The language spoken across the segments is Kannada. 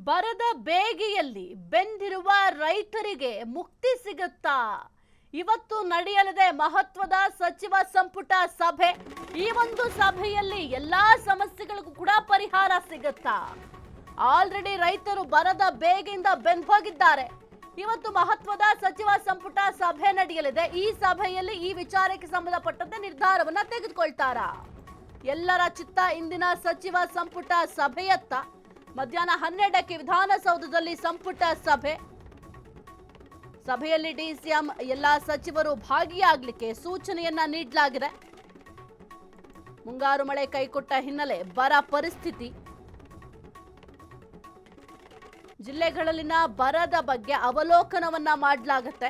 ಬರದ ಬೇಗೆಯಲ್ಲಿ ಬೆಂದಿರುವ ರೈತರಿಗೆ ಮುಕ್ತಿ ಸಿಗುತ್ತಾ? ಇವತ್ತು ನಡೆಯಲಿದೆ ಮಹತ್ವದ ಸಚಿವ ಸಂಪುಟ ಸಭೆ. ಈ ಒಂದು ಸಭೆಯಲ್ಲಿ ಎಲ್ಲಾ ಸಮಸ್ಯೆಗಳಿಗೂ ಕೂಡ ಪರಿಹಾರ ಸಿಗುತ್ತಾ? ಆಲ್ರೆಡಿ ರೈತರು ಬರದ ಬೇಗೆಯಿಂದ ಬೆಂದು ಹೋಗಿದ್ದಾರೆ. ಇವತ್ತು ಮಹತ್ವದ ಸಚಿವ ಸಂಪುಟ ಸಭೆ ನಡೆಯಲಿದೆ. ಈ ಸಭೆಯಲ್ಲಿ ಈ ವಿಚಾರಕ್ಕೆ ಸಂಬಂಧಪಟ್ಟಂತೆ ನಿರ್ಧಾರವನ್ನ ತೆಗೆದುಕೊಳ್ತಾರಾ? ಎಲ್ಲರ ಚಿತ್ತ ಇಂದಿನ ಸಚಿವ ಸಂಪುಟ ಸಭೆಯತ್ತ. ಮಧ್ಯಾಹ್ನ 12ಕ್ಕೆ ವಿಧಾನಸೌಧದಲ್ಲಿ ಸಂಪುಟ ಸಭೆಯಲ್ಲಿ ಡಿಸಿಎಂ ಎಲ್ಲಾ ಸಚಿವರು ಭಾಗಿಯಾಗಲಿಕ್ಕೆ ಸೂಚನೆಯನ್ನ ನೀಡಲಾಗಿದೆ. ಮುಂಗಾರು ಮಳೆ ಕೈಕೊಟ್ಟ ಹಿನ್ನೆಲೆ ಬರ ಪರಿಸ್ಥಿತಿ, ಜಿಲ್ಲೆಗಳಲ್ಲಿನ ಬರದ ಬಗ್ಗೆ ಅವಲೋಕನವನ್ನ ಮಾಡಲಾಗುತ್ತೆ.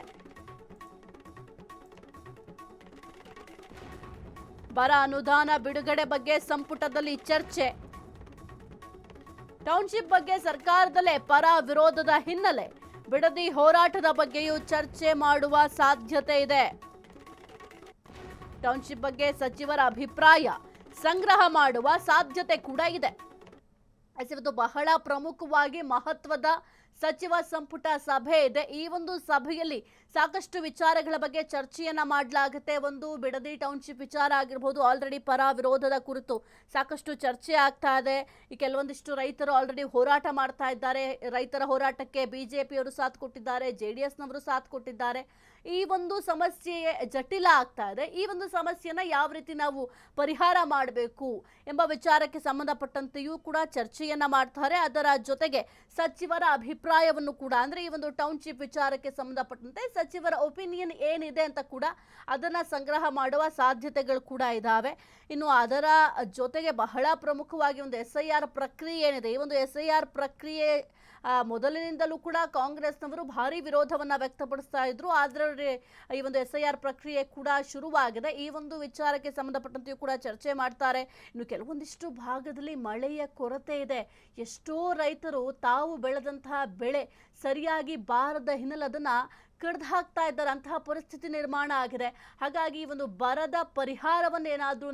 ಬರ ಅನುದಾನ ಬಿಡುಗಡೆ ಬಗ್ಗೆ ಸಂಪುಟದಲ್ಲಿ ಚರ್ಚೆ. ಟೌನ್ಶಿಪ್ ಬಗ್ಗೆ ಸರ್ಕಾರದಲ್ಲೇ ಪರ ವಿರೋಧದ ಹಿನ್ನೆಲೆ ಬಿಡದಿ ಹೋರಾಟದ ಬಗ್ಗೆಯೂ ಚರ್ಚೆ ಮಾಡುವ ಸಾಧ್ಯತೆ ಇದೆ. ಟೌನ್ಶಿಪ್ ಬಗ್ಗೆ ಸಚಿವರ ಅಭಿಪ್ರಾಯ ಸಂಗ್ರಹ ಮಾಡುವ ಸಾಧ್ಯತೆ ಕೂಡ ಇದೆ. ಇವತ್ತು ಬಹಳ ಪ್ರಮುಖವಾಗಿ ಮಹತ್ವದ ಸಚಿವ ಸಂಪುಟ ಸಭೆ ಇದೆ. ಈ ಒಂದು ಸಭೆಯಲ್ಲಿ ಸಾಕಷ್ಟು ವಿಚಾರಗಳ ಬಗ್ಗೆ ಚರ್ಚೆಯನ್ನ ಮಾಡಲಾಗುತ್ತೆ. ಒಂದು ಬಿಡದಿ ಟೌನ್ಶಿಪ್ ವಿಚಾರ ಆಗಿರಬಹುದು. ಆಲ್ರೆಡಿ ಪರ ವಿರೋಧದ ಕುರಿತು ಸಾಕಷ್ಟು ಚರ್ಚೆ ಆಗ್ತಾ ಇದೆ. ಈ ಕೆಲವೊಂದಿಷ್ಟು ರೈತರು ಆಲ್ರೆಡಿ ಹೋರಾಟ ಮಾಡ್ತಾ ಇದ್ದಾರೆ. ರೈತರ ಹೋರಾಟಕ್ಕೆ ಬಿಜೆಪಿಯವರು ಸಾಥ್ ಕೊಟ್ಟಿದ್ದಾರೆ, ಜೆಡಿಎಸ್ನವರು ಸಾಥ್ ಕೊಟ್ಟಿದ್ದಾರೆ. ಈ ಒಂದು ಸಮಸ್ಯೆ ಜಟಿಲ ಆಗ್ತಾ ಇದೆ. ಈ ಒಂದು ಸಮಸ್ಯೆನ ಯಾವ ರೀತಿ ನಾವು ಪರಿಹಾರ ಮಾಡಬೇಕು ಎಂಬ ವಿಚಾರಕ್ಕೆ ಸಂಬಂಧಪಟ್ಟಂತೆಯೂ ಕೂಡ ಚರ್ಚೆಯನ್ನ ಮಾಡ್ತಾರೆ. ಅದರ ಜೊತೆಗೆ ಸಚಿವರ ಅಭಿಪ್ರಾಯವನ್ನು ಕೂಡ, ಅಂದ್ರೆ ಈ ಒಂದು ಟೌನ್ಶಿಪ್ ವಿಚಾರಕ್ಕೆ ಸಂಬಂಧಪಟ್ಟಂತೆ ಸಚಿವರ ಒಪಿನಿಯನ್ ಏನಿದೆ ಅಂತ ಕೂಡ ಅದನ್ನ ಸಂಗ್ರಹ ಮಾಡುವ ಸಾಧ್ಯತೆಗಳು ಕೂಡ ಇದಾವೆ. ಇನ್ನು ಅದರ ಜೊತೆಗೆ ಬಹಳ ಪ್ರಮುಖವಾಗಿ ಒಂದು SIR ಪ್ರಕ್ರಿಯೆ ಏನಿದೆ, ಈ ಒಂದು SIR ಪ್ರಕ್ರಿಯೆ ಮೊದಲಿನಿಂದಲೂ ಕೂಡ ಕಾಂಗ್ರೆಸ್ನವರು ಭಾರಿ ವಿರೋಧವನ್ನ ವ್ಯಕ್ತಪಡಿಸ್ತಾ ಇದ್ರು. ಆದ್ರೆ ಈ ಒಂದು SIR ಪ್ರಕ್ರಿಯೆ ಕೂಡ ಶುರುವಾಗಿದೆ. ಈ ಒಂದು ವಿಚಾರಕ್ಕೆ ಸಂಬಂಧಪಟ್ಟಂತೆಯೂ ಕೂಡ ಚರ್ಚೆ ಮಾಡ್ತಾರೆ. ಇನ್ನು ಕೆಲವೊಂದಿಷ್ಟು ಭಾಗದಲ್ಲಿ ಮಳೆಯ ಕೊರತೆ ಇದೆ. ಎಷ್ಟೋ ರೈತರು ತಾವು ಬೆಳೆದಂತಹ ಬೆಳೆ ಸರಿಯಾಗಿ ಬಾರದ ಹಿನ್ನೆಲೆ ಅದನ್ನ ಕಡ್ದು ಹಾಕ್ತಾ ಇದ್ದಾರೆ. ಅಂತಹ ಪರಿಸ್ಥಿತಿ ನಿರ್ಮಾಣ ಆಗಿದೆ. ಹಾಗಾಗಿ ಈ ಒಂದು ಬರದ ಪರಿಹಾರವನ್ನು ಏನಾದರೂ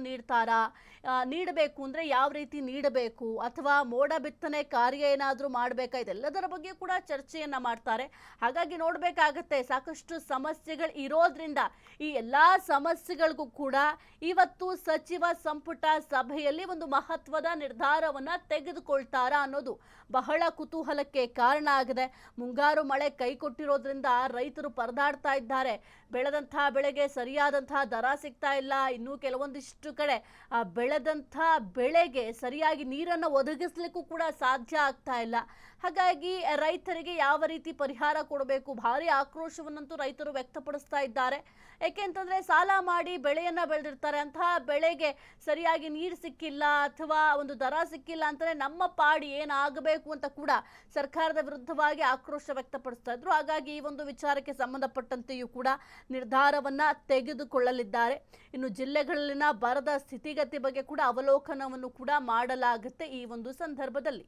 ನೀಡಬೇಕು ಅಂದ್ರೆ ಯಾವ ರೀತಿ ನೀಡಬೇಕು, ಅಥವಾ ಮೋಡ ಬಿತ್ತನೆ ಕಾರ್ಯ ಏನಾದರೂ ಮಾಡಬೇಕಾ, ಇದೆಲ್ಲದರ ಬಗ್ಗೆ ಕೂಡ ಚರ್ಚೆಯನ್ನ ಮಾಡ್ತಾರೆ. ಹಾಗಾಗಿ ನೋಡ್ಬೇಕಾಗತ್ತೆ. ಸಾಕಷ್ಟು ಸಮಸ್ಯೆಗಳು ಇರೋದ್ರಿಂದ ಈ ಎಲ್ಲಾ ಸಮಸ್ಯೆಗಳಿಗೂ ಕೂಡ ಇವತ್ತು ಸಚಿವ ಸಂಪುಟ ಸಭೆಯಲ್ಲಿ ಒಂದು ಮಹತ್ವದ ನಿರ್ಧಾರವನ್ನ ತೆಗೆದುಕೊಳ್ತಾರಾ ಅನ್ನೋದು ಬಹಳ ಕುತೂಹಲಕ್ಕೆ ಕಾರಣ ಆಗಿದೆ. ಮುಂಗಾರು ಮಳೆ ಕೈ ಕೊಟ್ಟಿರೋದ್ರಿಂದ ರೈತರು ಪರದಾಡ್ತಾ ಇದ್ದಾರೆ. ಬೆಳೆದಂತಹ ಬೆಳೆಗೆ ಸರಿಯಾದಂತಹ ದರ ಸಿಗ್ತಾ ಇಲ್ಲ. ಇನ್ನೂ ಕೆಲವೊಂದಿಷ್ಟು ಕಡೆ ಬೆಳೆದಂತಹ ಬೆಳೆಗೆ ಸರಿಯಾಗಿ ನೀರನ್ನು ಒದಗಿಸ್ಲಿಕ್ಕೂ ಕೂಡ ಸಾಧ್ಯ ಆಗ್ತಾ ಇಲ್ಲ. ಹಾಗಾಗಿ ರೈತರಿಗೆ ಯಾವ ರೀತಿ ಪರಿಹಾರ ಕೊಡಬೇಕು, ಭಾರಿ ಆಕ್ರೋಶವನ್ನಂತೂ ರೈತರು ವ್ಯಕ್ತಪಡಿಸ್ತಾ ಇದ್ದಾರೆ. ಯಾಕೆಂತಂದ್ರೆ ಸಾಲ ಮಾಡಿ ಬೆಳೆಯನ್ನ ಬೆಳೆದಿರ್ತಾರೆ. ಅಂತಹ ಬೆಳೆಗೆ ಸರಿಯಾಗಿ ನೀರು ಸಿಕ್ಕಿಲ್ಲ ಅಥವಾ ಒಂದು ದರ ಸಿಕ್ಕಿಲ್ಲ ಅಂತಂದ್ರೆ ನಮ್ಮ ಪಾಡಿ ಏನಾಗಬೇಕು ಅಂತ ಕೂಡ ಸರ್ಕಾರದ ವಿರುದ್ಧವಾಗಿ ಆಕ್ರೋಶ ವ್ಯಕ್ತಪಡಿಸ್ತಾ ಇದ್ರು. ಹಾಗಾಗಿ ಈ ಒಂದು ವಿಚಾರಕ್ಕೆ ಸಂಬಂಧಪಟ್ಟಂತೆಯೂ ಕೂಡ ನಿರ್ಧಾರವನ್ನ ತೆಗೆದುಕೊಳ್ಳಲಿದ್ದಾರೆ. ಇನ್ನು ಜಿಲ್ಲೆಗಳಲ್ಲಿನ ಬರದ ಸ್ಥಿತಿಗತಿ ಬಗ್ಗೆ ಕೂಡ ಅವಲೋಕನವನ್ನು ಕೂಡ ಮಾಡಲಾಗುತ್ತೆ ಈ ಒಂದು ಸಂದರ್ಭದಲ್ಲಿ.